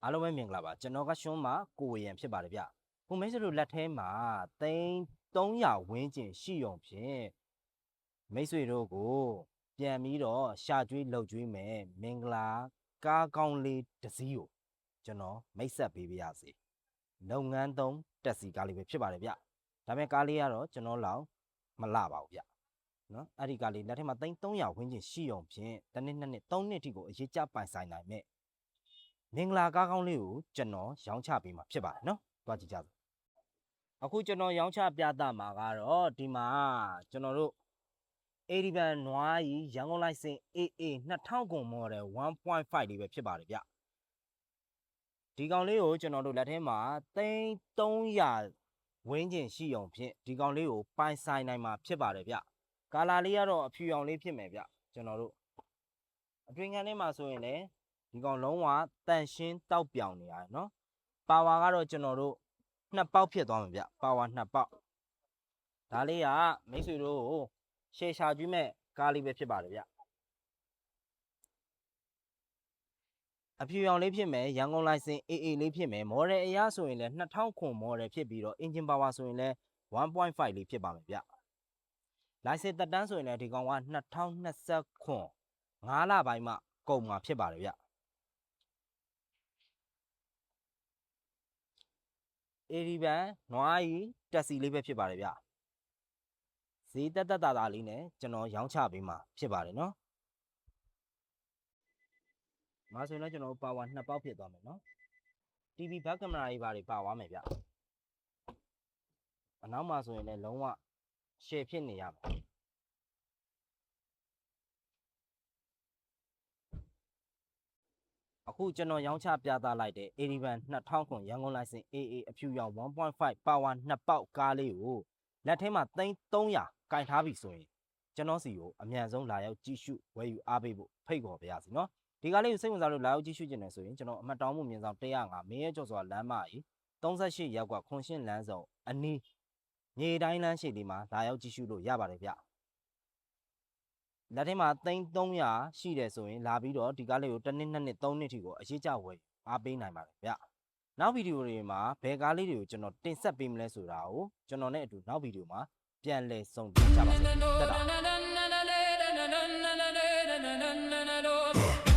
အားလုံးပဲမြင်ကြပါကျွန်တော်ကရှုံးမှာကိုဝေရန်ဖြစ်ပါတယ်ဗျကိုမိတ်ဆွေတို့လက်ထဲမှာသိန်း300ဝန်းကျင်ရှိုံဖြင့်မိတ်ဆွေတို့ကိုပြန်ပြီးတော့ရှာကျွေးလှုပ်ကျွေးမယ်မင်္ဂလာကားကောင်းလေးတစ်စီးကိုကျွန်တော်မိတ်ဆက်ပေးပါရစေလုပ်ငန်းသုံးတက်စီကားလေးပဲဖြစ်ပါတယ်ဗျဒါပေမဲ့ကားလေးကတော့ကျွန်တော်လောက်မလှပါဘူးဗျနော်အဲ့ဒီကားလေးလက်ထဲမှာသိန်း300ဝန်းကျင်ရှိုံဖြင့်တစ်နှစ်နှစ်နှစ်3နှစ်ထိကိုအရေးကြပိုင်ဆိုင်နိုင်မဲ့မင်္ဂလာကားကောင်းလေးကိုကျွန်တော်ရောင်းချပေးမှာဖြစ်ပါတယ်နော်တွားကြည့်ကြစို့အခုကျွန်တော်ရောင်းချပြသမှာကတော့ဒီမှာကျွန်တော်တို့80ဘန်နွားကြီးရန်ကုန်လိုင်စင် AA 2000ကုန် model 1.5 လေးပဲဖြစ်ပါတယ်ဗျဒီကောင်လေးကိုကျွန်တော်တို့လက်ထဲမှာသိန်း300ဝန်းကျင်ရှိုံဖြင့်ဒီကောင်လေးကိုပိုင်ဆိုင်နိုင်မှာဖြစ်ပါတယ်ဗျကာလာလေးကတော့အဖြူရောင်လေးဖြစ်မယ်ဗျကျွန်တော်တို့အတွင်းခန်းထဲမှာဆိုရင်လည်းဒီကောင်လုံးဝတန်ရှင်းတောက်ပြောင်နေရတယ်နော်ပါဝါကတော့ကျွန်တော်တို့2ပေါက်ဖြစ်သွားမှာဗျပါဝါ2ပေါက်ဒါလေးကမိတ်ဆွေတို့ရှေ့ရှာကျွေးမဲ့ကားလေးပဲဖြစ်ပါတယ်ဗျအဖြူရောင်လေးဖြစ်မယ်ရန်ကုန်လိုင်စင် AA လေးဖြစ်မယ် model အရဆိုရင်လည်း2000ခွန် model ဖြစ်ပြီးတော့ engine power ဆိုရင်လည်း1.5 လေးဖြစ်ပါမယ်ဗျလိုင်စင်သက်တမ်းဆိုရင်လည်းဒီကောင်က2020ခွန်9လပိုင်းမှကုန်မှာဖြစ်ပါတယ်ဗျ80ဘန်နွားကြီးတက်စီလေးပဲဖြစ်ပါတယ်ဗျဈေးတက်တာလေးနဲ့ကျွန်တော်ရောင်းချပေးမှာဖြစ်ပါတယ်နော်မဆိုရင်လည်းကျွန်တော်ပါဝါ2ပေါက်ဖြစ်သွားမယ်နော် TV ဘက်ကင်မရာကြီးပါတွေပါသွားမယ်ဗျအနောက်မှာဆိုရင်လည်းလုံးဝ share ဖြစ်နေရမယ်အခုကျွန်တော်ရောင်းချပြသလိုက်တဲ့80ဘန်2000ခွန်ရန်ကုန်လိုင်စင် AA အဖြူရောင်1.5 ပါဝါ2ပေါက်ကားလေးကိုလက်ထဲမှာသိန်း300ကင်ထားပြီဆိုရင်ကျွန်တော်စီကိုအမြန်ဆုံးလာရောက်ကြည့်ရှုဝယ်ယူအားပေးဖို့ဖိတ်ခေါ်ပါရစေနော်ဒီကားလေးကိုစိတ်ဝင်စားလို့လာရောက်ကြည့်ရှုကျင်တယ်ဆိုရင်ကျွန်တော်အမှတ်တောင်းမှုမြင်ဆောင်105မင်းရဲကျော်စွာလမ်းမကြီး38ရပ်ကွက်ခွန်ရှင်းလမ်းဆောင်အနီးမြေတိုင်းလမ်းရှိလေးမှာလာရောက်ကြည့်ရှုလို့ရပါတယ်ဗျလက်ထဲမှာသိန်း300ရှိတယ်ဆိုရင်လာပြီးတော့ဒီကားလေးကို1နှစ်2နှစ်3နှစ်ထိကိုအရေးကြဝယ်အားပေးနိုင်ပါတယ်ဗျနောက်ဗီဒီယိုတွေမှာဘယ်ကားလေးတွေကိုကျွန်တော်တင်ဆက်ပေးမလဲဆိုတာကိုကျွန်တော်နဲ့အတူနောက်ဗီဒီယိုမှာပြန်လည်ဆုံတွေ့ကြပါစို့တက်တာ